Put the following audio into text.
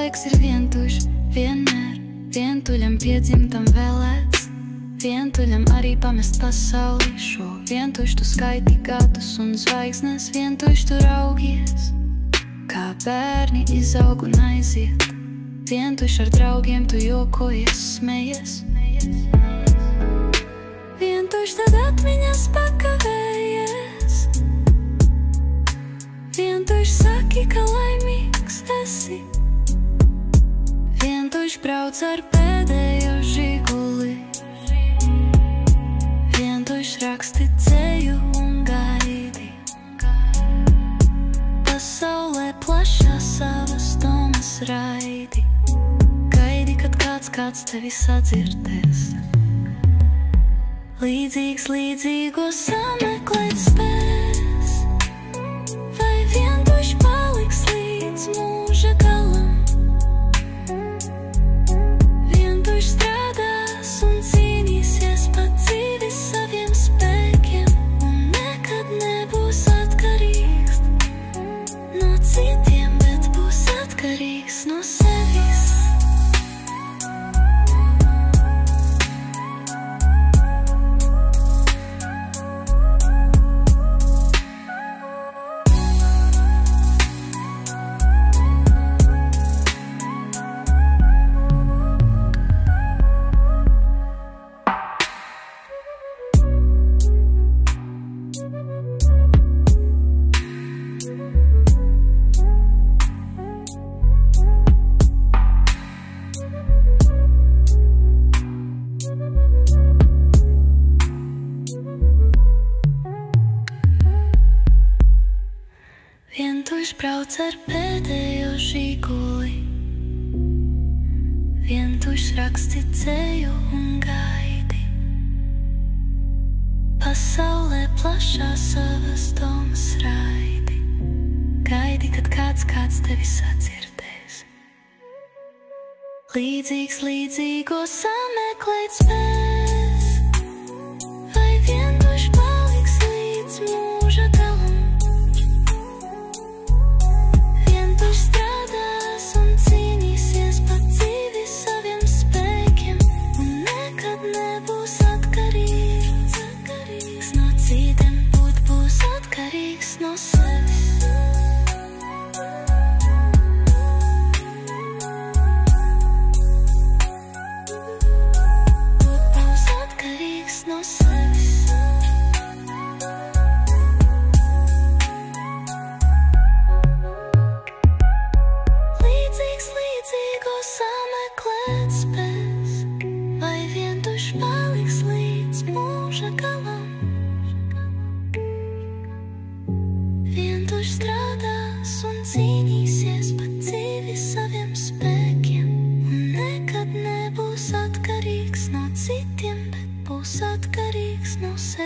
laiks ir vientuļš, vienmēr vientuļam piedzimtam vēlēts, vientuļam arī pamest pasauli šo. Vientuļš tu skaiti gadus un zvaigznes, vientuļš tu raugies, kā bērni izaug un aiziet. Vientuļš ar draugiem tu jokojies, smejies. Vientuļš tad atmiņas pakavējies. Vientuļš saki, ka laimīgs esi. Vientuļš brauc ar pēdējo žiguli. Vientuļš raksti ceļu un gaidi. Pasaulē plašā savas domas raidi. Gaidi, kad kāds tevi sadzirdēs. Līdzīgs līdzīgo sameklēt spēs. Vai vientuļš paliks līdz mūža galam? Vientuļš strādās un cīnīsies pat dzīvi saviem spēkiem, un nekad nebūs atkarīgs no citiem, bet būs atkarīgs no sevis. Vientuļš brauc ar pēdējo žiguli. Vientuļš raksti ceļu un gaidi. Pasaulē plašā savas domas raidi. Gaidi, kad kāds tevi sadzirdēs. Līdzīgs līdzīgo sameklēt spēs. Vai vientuļš paliks līdz mūža galam? Vientuļš strādās un cīnīsies pat dzīvi saviem spēkiem, un nekad nebūs atkarīgs no citiem, būs atkarīgs no sevis. Būs atkarīgs no sevis. Līdzīgo sameklēt spēs. Vai vientuļš paliks līdz mūža galam? Vientuļš strādās un cīnīsies pat dzīvi saviem spēkiem, un nekad nebūs atkarīgs no citiem, bet būs atkarīgs no sevis.